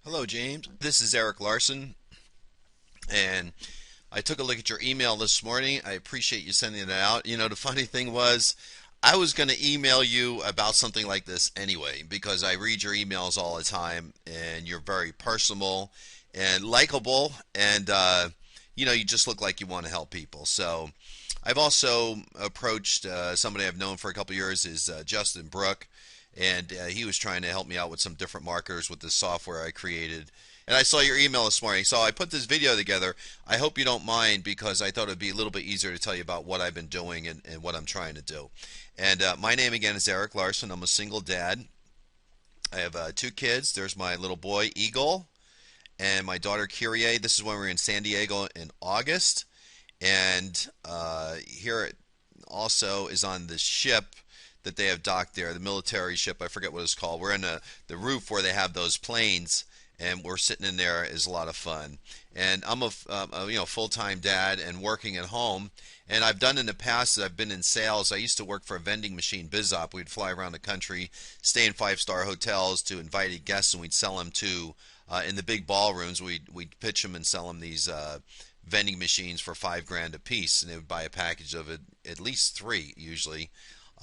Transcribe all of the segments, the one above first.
Hello, James. This is Eric Larson, and I took a look at your email this morning. I appreciate you sending it out. The funny thing was, I was going to email you about something like this anyway, because I read your emails all the time, and you're very personable and likable, and you just look like you want to help people. So, I've also approached somebody I've known for a couple of years is Justin Brook, and he was trying to help me out with some different marketers with this software I created. And I saw your email this morning, so I put this video together. I hope you don't mind because I thought it'd be a little bit easier to tell you about what I've been doing and what I'm trying to do. And my name again is Eric Larson. I'm a single dad. I have two kids. There's my little boy Eagle and my daughter Kyrie. This is when we were in San Diego in August. And here it also is on the ship that they have docked there, the military ship. I forget what it's called. We're in the roof where they have those planes, and we're sitting in there. Is a lot of fun. And I'm a full-time dad and working at home. And I've done in the past. I've been in sales. I used to work for a vending machine biz op. We'd fly around the country, stay in five-star hotels to invited guests, and we'd sell them to in the big ballrooms. We'd pitch them and sell them these vending machines for $5,000 a piece, and they would buy a package of it, at least three usually,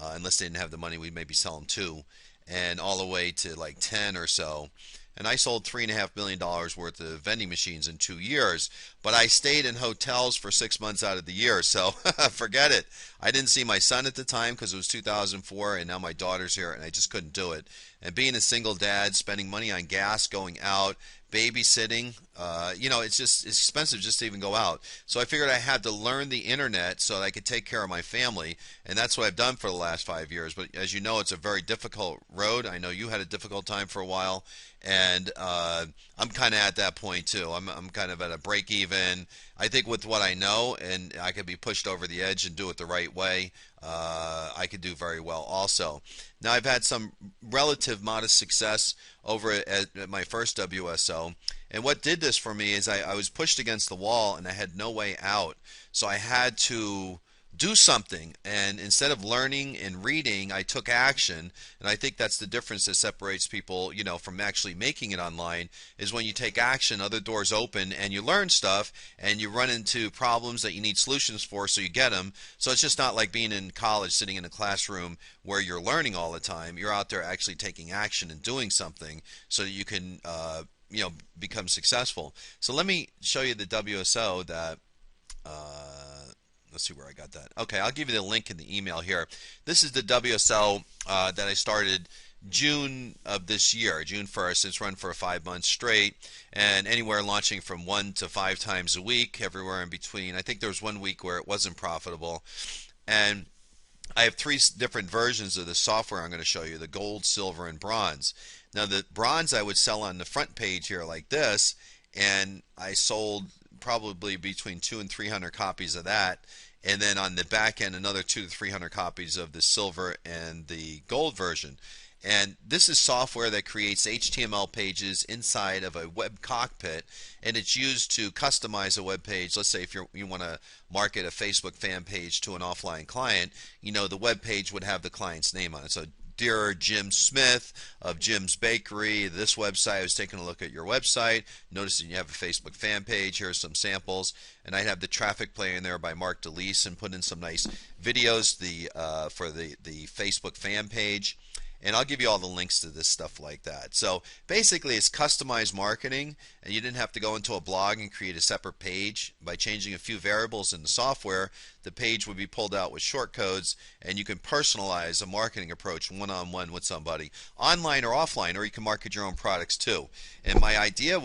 unless they didn't have the money. We'd maybe sell them two, and all the way to like 10 or so. And I sold $3.5 million worth of vending machines in 2 years, but I stayed in hotels for 6 months out of the year, so forget it. I didn't see my son at the time because it was 2004, and now my daughter's here, and I just couldn't do it. And being a single dad, spending money on gas, going out, babysitting, it's expensive just to even go out. So I figured I had to learn the internet so that I could take care of my family, and that's what I've done for the last 5 years. But as you know, it's a very difficult road. I know you had a difficult time for a while, and I'm kind of at that point too. I'm kind of at a break even. I think with what I know, and I could be pushed over the edge and do it the right way, I could do very well also. Now, I've had some relative modest success over at my first WSO. And what did this for me is I was pushed against the wall and I had no way out. So I had to do something. And instead of learning and reading, I took action. And I think that's the difference that separates people, from actually making it online is when you take action, other doors open and you learn stuff and you run into problems that you need solutions for so you get them. So it's just not like being in college sitting in a classroom where you're learning all the time. You're out there actually taking action and doing something so that you can become successful. So let me show you the WSO that let's see where I got that. Okay, I'll give you the link in the email here. This is the WSL that I started June of this year, June 1st. It's run for 5 months straight, and anywhere launching from 1 to 5 times a week, everywhere in between. I think there was one week where it wasn't profitable. And I have three different versions of the software I'm going to show you, the gold, silver, and bronze. Now, the bronze I would sell on the front page here like this, and I sold probably between 200 and 300 copies of that. And then on the back end, another 200 to 300 copies of the silver and the gold version. And this is software that creates HTML pages inside of a web cockpit, and it's used to customize a web page. Let's say if you want to market a Facebook fan page to an offline client, the web page would have the client's name on it. So, dear Jim Smith of Jim's Bakery, this website, I was taking a look at your website, noticing you have a Facebook fan page. Here's some samples, and I'd have the traffic play in there by Mark DeLeese and put in some nice videos for the Facebook fan page. And I'll give you all the links to this stuff like that. So basically it's customized marketing, and you didn't have to go into a blog and create a separate page. By changing a few variables in the software, the page would be pulled out with shortcodes, and you can personalize a marketing approach one-on-one with somebody, online or offline, or you can market your own products too. And my idea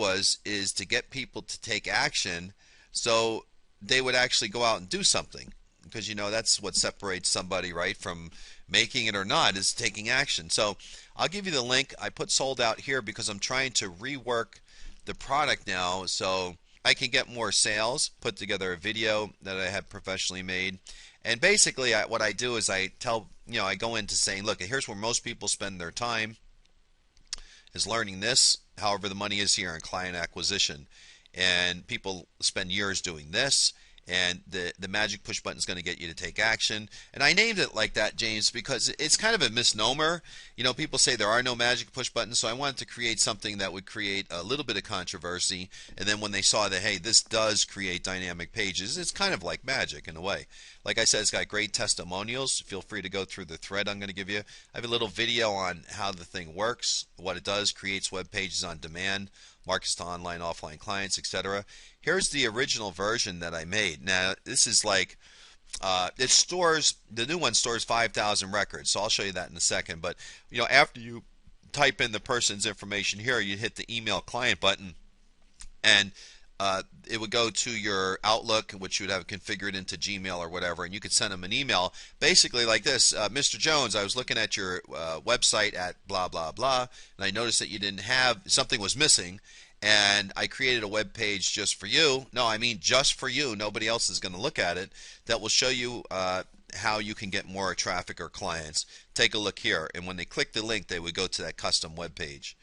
is to get people to take action so they would actually go out and do something, because that's what separates somebody right from making it or not, is taking action. So I'll give you the link. I put sold out here because I'm trying to rework the product now so I can get more sales, put together a video that I have professionally made. And basically what I do is I go into saying, look, here's where most people spend their time, is learning this. However, the money is here in client acquisition. And people spend years doing this, and the magic push button is going to get you to take action. And I named it like that, James, because it's kind of a misnomer. You know, people say there are no magic push buttons, so I wanted to create something that would create a little bit of controversy. And then when they saw that, hey, this does create dynamic pages, it's kind of like magic in a way. Like I said, it's got great testimonials. Feel free to go through the thread I'm going to give you. I have a little video on how the thing works, what it does, creates web pages on demand, markets to online, offline clients, etc. Here's the original version that I made. Now, this is like, it stores, the new one stores 5,000 records, so I'll show you that in a second. But, you know, after you type in the person's information here, you hit the email client button, and it would go to your Outlook, which you would have configured into Gmail or whatever, and you could send them an email basically like this: Mr. Jones, I was looking at your website at blah blah blah, and I noticed that you didn't have, something was missing, and I created a web page just for you. No, I mean just for you. Nobody else is going to look at it. That will show you how you can get more traffic or clients. Take a look here, and when they click the link, they would go to that custom web page.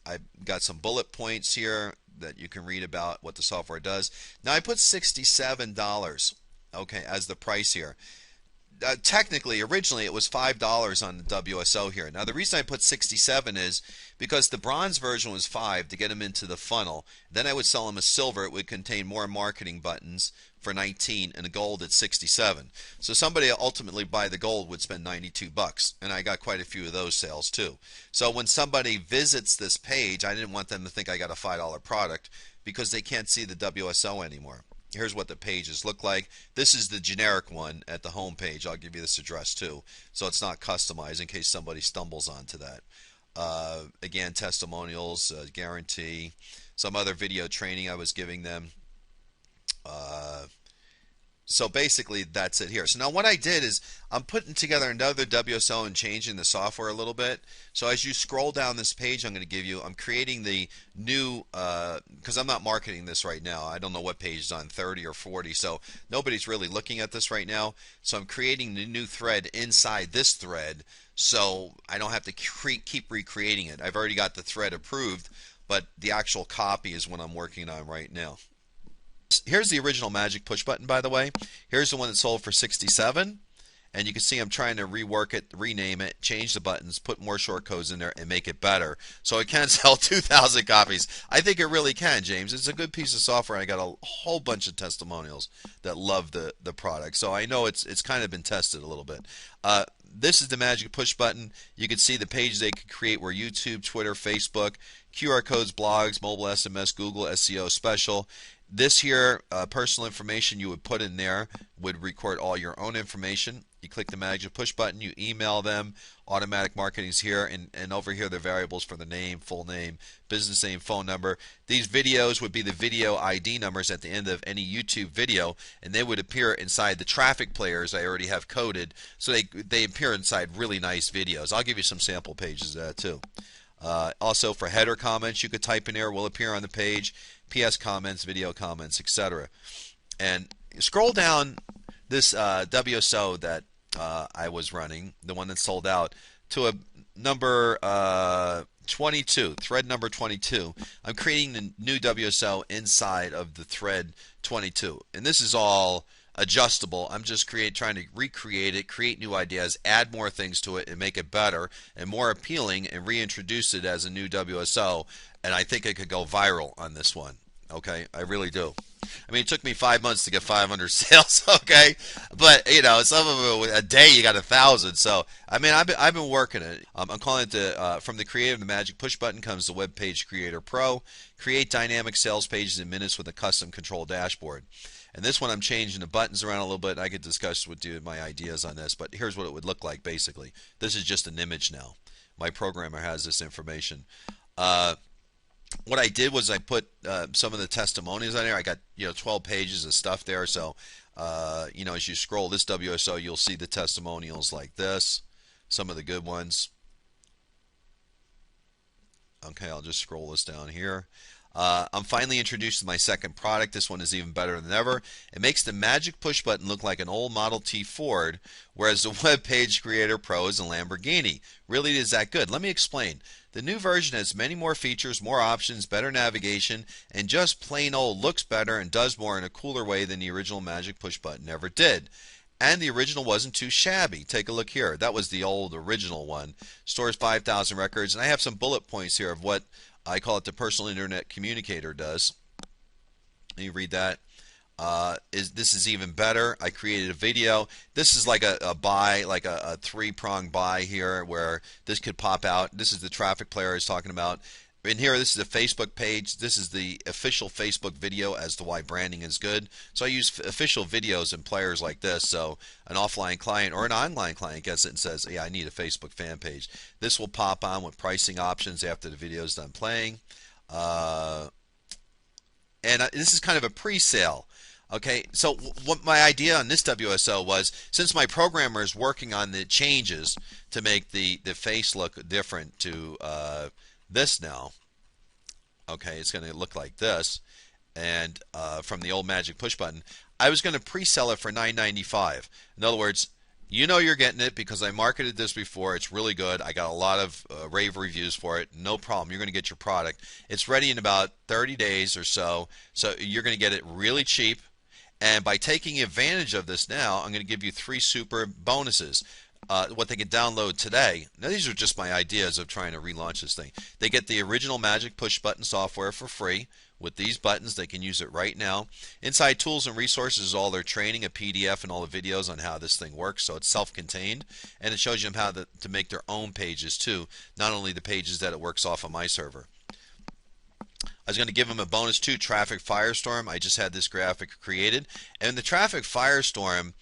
I've got some bullet points here that you can read about what the software does. Now I put $67, okay, as the price here. Technically, originally it was $5 on the WSO here. Now the reason I put 67 is because the bronze version was 5 to get them into the funnel. Then I would sell them a silver. It would contain more marketing buttons for 19 and a gold at 67. So somebody ultimately buy the gold would spend 92 bucks, and I got quite a few of those sales too. So when somebody visits this page, I didn't want them to think I got a $5 product because they can't see the WSO anymore. Here's what the pages look like. This is the generic one at the home page. I'll give you this address too, so it's not customized in case somebody stumbles onto that. Again, testimonials, guarantee, some other video training I was giving them. So basically that's it here. So now what I did is I'm putting together another WSO and changing the software a little bit. So as you scroll down this page I'm going to give you, I'm creating the new, because I'm not marketing this right now. I don't know what page is on, 30 or 40, so nobody's really looking at this right now. So I'm creating the new thread inside this thread so I don't have to keep recreating it. I've already got the thread approved, but the actual copy is what I'm working on right now. Here's the original magic push button, by the way. Here's the one that sold for 67, and you can see I'm trying to rework it, rename it, change the buttons, put more short codes in there, and make it better so it can sell 2,000 copies. I think it really can, James. It's a good piece of software. I got a whole bunch of testimonials that love the product, so I know it's kind of been tested a little bit. This is the magic push button. You can see the pages they could create were YouTube, Twitter, Facebook, QR codes, blogs, mobile SMS, Google SEO special. This here, personal information you would put in there would record all your own information. You click the magic push button, you email them, automatic marketing is here, and over here the variables for the name, full name, business name, phone number. These videos would be the video ID numbers at the end of any YouTube video, and they would appear inside the traffic players I already have coded, so they appear inside really nice videos. I'll give you some sample pages of that too. Also for header comments you could type in there, will appear on the page, PS comments, video comments, etc. And scroll down this WSO that I was running, the one that sold out, to a number 22, thread number 22. I'm creating the new WSO inside of the thread 22, and this is all adjustable. I'm just trying to recreate it, create new ideas, add more things to it, and make it better and more appealing, and reintroduce it as a new WSO. And I think it could go viral on this one. Okay, I really do. I mean, it took me 5 months to get 500 sales. Okay, but you know, some of them a day you got 1,000. So I mean, I've been working it. I'm calling it the from the creator of the magic push button comes the Web Page Creator Pro. Create dynamic sales pages in minutes with a custom control dashboard. And this one I'm changing the buttons around a little bit. I could discuss with you my ideas on this, but here's what it would look like basically. This is just an image now. My programmer has this information. What I did was I put some of the testimonials on there. I got 12 pages of stuff there. So as you scroll this WSO, you'll see the testimonials like this, some of the good ones. Okay, I'll just scroll this down here. I'm finally introduced to my second product. This one is even better than ever. It makes the Magic Push button look like an old Model T Ford, whereas the Web Page Creator Pro is a Lamborghini. Really is that good? Let me explain. The new version has many more features, more options, better navigation, and just plain old looks better and does more in a cooler way than the original Magic Push button ever did. And the original wasn't too shabby. Take a look here. That was the old original one. Stores 5,000 records, and I have some bullet points here of what I call it the personal internet communicator does. You read that. This is even better. I created a video. This is like a buy, like a three-prong buy here, where this could pop out. This is the traffic player I was talking about. In here, this is a Facebook page. This is the official Facebook video as to why branding is good. So I use official videos and players like this. So an offline client or an online client gets it and says, yeah, I need a Facebook fan page. This will pop on with pricing options after the video is done playing. This is kind of a pre-sale. Okay, so what my idea on this WSO was, since my programmer is working on the changes to make the face look different to this now. Okay, it's going to look like this, and from the old Magic Push button, I was going to pre-sell it for $9.95. In other words, you know you're getting it because I marketed this before. It's really good. I got a lot of rave reviews for it. No problem. You're going to get your product. It's ready in about 30 days or so, so you're going to get it really cheap. And by taking advantage of this now, I'm going to give you 3 super bonuses. What they can download today. Now these are just my ideas of trying to relaunch this thing. They get the original Magic Push button software for free. With these buttons, they can use it right now. Inside tools and resources is all their training, a PDF, and all the videos on how this thing works. So it's self-contained, and it shows you how to make their own pages too, not only the pages that it works off of my server. I was going to give them a bonus too, Traffic Firestorm. I just had this graphic created, and the Traffic Firestorm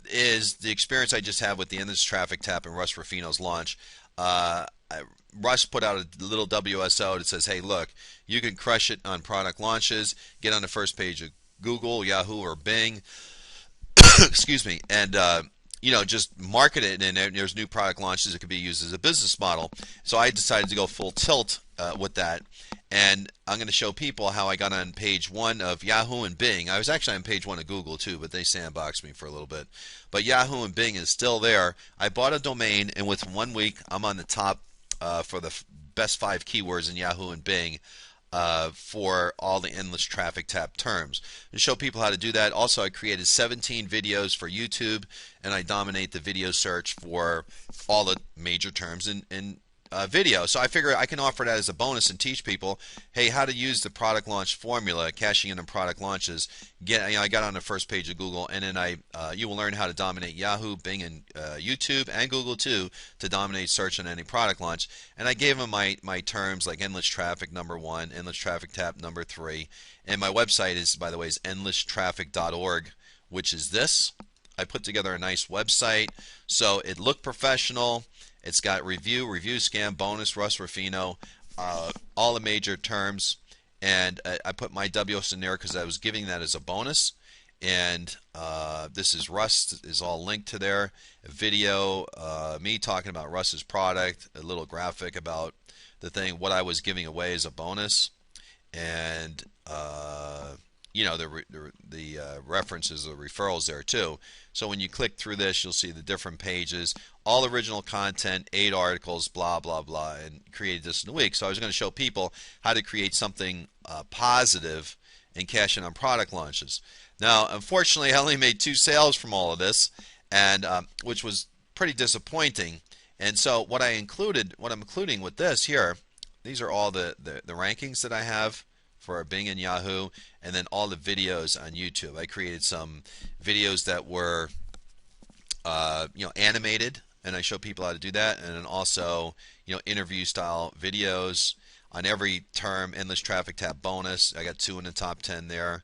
is the experience I just had with the Endless Traffic Tap and Russ Ruffino's launch. Russ put out a little WSO that says, hey, look, you can crush it on product launches, get on the first page of Google, Yahoo, or Bing, excuse me, and just market it, and there's new product launches that could be used as a business model. So I decided to go full tilt with that, and I'm going to show people how I got on page 1 of Yahoo and Bing. I was actually on page 1 of Google too, but they sandboxed me for a little bit. But Yahoo and Bing is still there. I bought a domain, and within 1 week, I'm on the top for the best 5 keywords in Yahoo and Bing for all the Endless Traffic Tap terms. To show people how to do that, also I created 17 videos for YouTube, and I dominate the video search for all the major terms in video. So I figure I can offer that as a bonus and teach people, hey, how to use the product launch formula, cashing in on product launches. I got on the first page of Google, and then you will learn how to dominate Yahoo, Bing, and YouTube, and Google too, to dominate search on any product launch. And I gave them my terms like endless traffic #1, endless traffic tap #3, and my website is, by the way, is endlesstraffic.org, which is this. I put together a nice website, so it looked professional. It's got review scam, bonus, Russ Ruffino, all the major terms, and I put my WS in there because I was giving that as a bonus. And this is Russ is all linked to there. A video, me talking about Russ's product, a little graphic about the thing, what I was giving away as a bonus, and the references, the referrals there too. So when you click through this, you'll see the different pages, all original content, 8 articles, blah blah blah, and created this in a week. So I was going to show people how to create something positive and cash in on product launches. Now, unfortunately, I only made 2 sales from all of this, and which was pretty disappointing. And so what I'm including with this here, these are all the rankings that I have for Bing and Yahoo, and then all the videos on YouTube. I created some videos that were animated, and I show people how to do that, and then also interview style videos on every term. Endless Traffic Tap bonus, I got 2 in the top 10 there.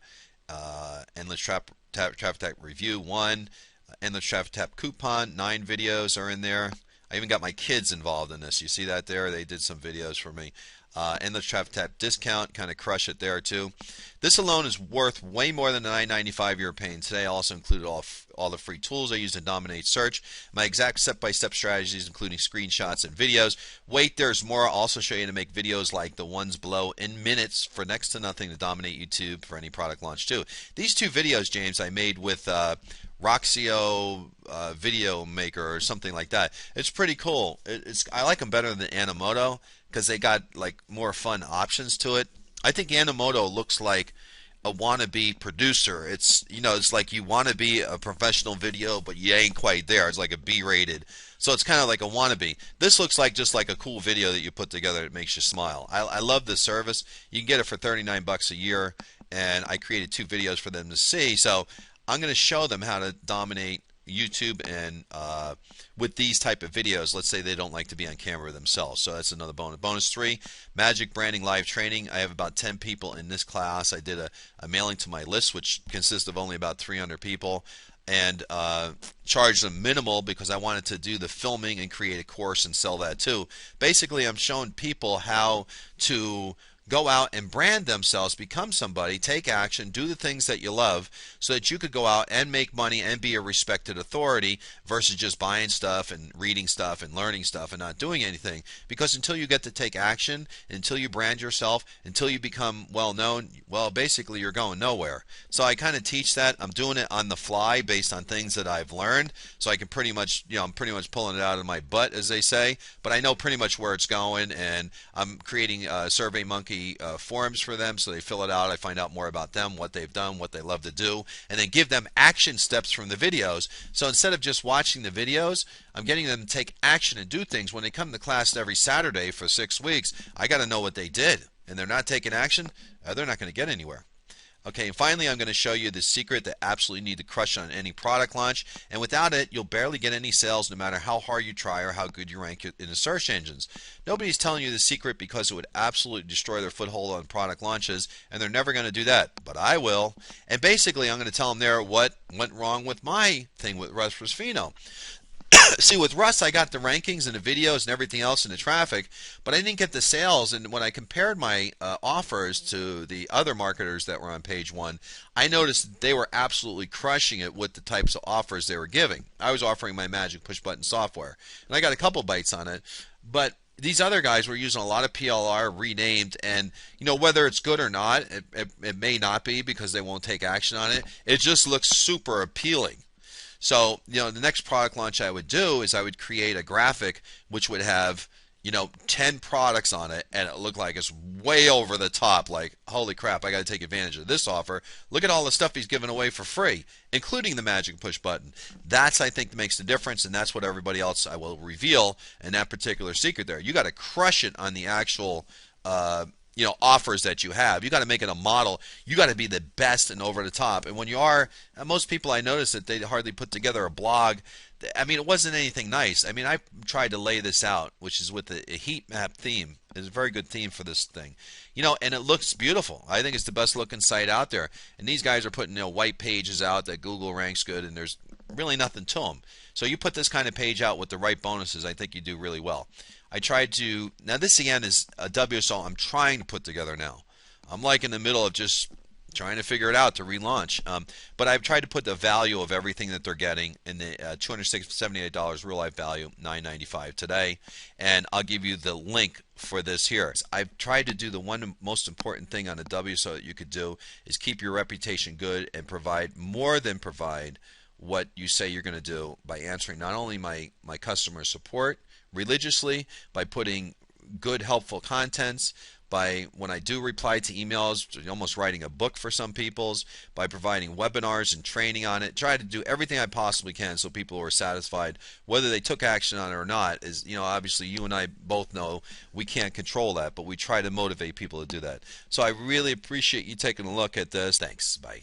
Endless Traffic Tap Review 1, Endless Traffic Tap coupon, 9 videos are in there. I even got my kids involved in this. You see that there? They did some videos for me. Endless Traffic Tap discount, kind of crush it there too. This alone is worth way more than the $9.95 you're paying today. I also included all the free tools I use to dominate search, my exact step-by-step strategies, including screenshots and videos. Wait, there's more. I'll also show you to make videos like the ones below in minutes for next to nothing to dominate YouTube for any product launch too. These two videos, James, I made with Roxio Video Maker or something like that. It's pretty cool. I like them better than Animoto because they got like more fun options to it. I think Animoto looks like a wannabe producer. It's it's like you want to be a professional video, but you ain't quite there. It's like a B-rated, so it's kind of like a wannabe. This looks like just like a cool video that you put together that makes you smile. I love this service. You can get it for 39 bucks a year, and I created 2 videos for them to see. So I'm going to show them how to dominate YouTube and with these type of videos. Let's say they don't like to be on camera themselves, so that's another bonus. Bonus 3, Magic Branding Live Training. I have about 10 people in this class. I did a mailing to my list, which consists of only about 300 people, and charged them minimal because I wanted to do the filming and create a course and sell that too. Basically, I'm showing people how to go out and brand themselves, become somebody, take action, do the things that you love so that you could go out and make money and be a respected authority versus just buying stuff and reading stuff and learning stuff and not doing anything. Because until you get to take action, until you brand yourself, until you become well known, well, basically you're going nowhere. So I kind of teach that. I'm doing it on the fly based on things that I've learned, so I can pretty much, I'm pretty much pulling it out of my butt, as they say, but I know pretty much where it's going, and I'm creating SurveyMonkey forums for them, so they fill it out. I find out more about them, what they've done, what they love to do, and then give them action steps from the videos. So instead of just watching the videos, I'm getting them to take action and do things. When they come to class every Saturday for 6 weeks, I got to know what they did, and they're not taking action, they're not going to get anywhere. Okay, and finally I'm going to show you the secret that absolutely need to crush on any product launch, and without it you'll barely get any sales no matter how hard you try or how good you rank in the search engines. Nobody's telling you the secret because it would absolutely destroy their foothold on product launches, and they're never going to do that, but I will. And basically I'm going to tell them there what went wrong with my thing with Russ Rosfino. See, with Russ, I got the rankings and the videos and everything else and the traffic, but I didn't get the sales. And when I compared my offers to the other marketers that were on page 1, I noticed they were absolutely crushing it with the types of offers they were giving. I was offering my magic push button software, and I got a couple bites on it, but these other guys were using a lot of PLR renamed, and whether it's good or not, it may not be because they won't take action on it. It just looks super appealing. So, the next product launch I would do is I would create a graphic which would have, 10 products on it, and it looked like it's way over the top, like, holy crap, I got to take advantage of this offer. Look at all the stuff he's giving away for free, including the magic push button. That's, I think, makes the difference, and that's what everybody else I will reveal in that particular secret there. You got to crush it on the actual offers that you have. You got to make it a model. You got to be the best and over the top. And when you are, most people, I notice that they hardly put together a blog. I mean, it wasn't anything nice. I mean, I tried to lay this out, which is with a heat map theme. It's a very good theme for this thing. And it looks beautiful. I think it's the best looking site out there. And these guys are putting white pages out that Google ranks good, and there's really nothing to them. So you put this kind of page out with the right bonuses, I think you do really well. I tried to, now this again is a WSO I'm trying to put together now. I'm like in the middle of just trying to figure it out to relaunch. But I've tried to put the value of everything that they're getting in the $278 real life value, $9.95 today. And I'll give you the link for this here. I've tried to do the one most important thing on the WSO that you could do is keep your reputation good and provide more than provide what you say you're going to do by answering not only my customer support religiously, by putting good helpful contents, by when I do reply to emails, almost writing a book for some people's, by providing webinars and training on it. Try to do everything I possibly can so people are satisfied. Whether they took action on it or not is, obviously you and I both know we can't control that, but we try to motivate people to do that. So I really appreciate you taking a look at this. Thanks. Bye.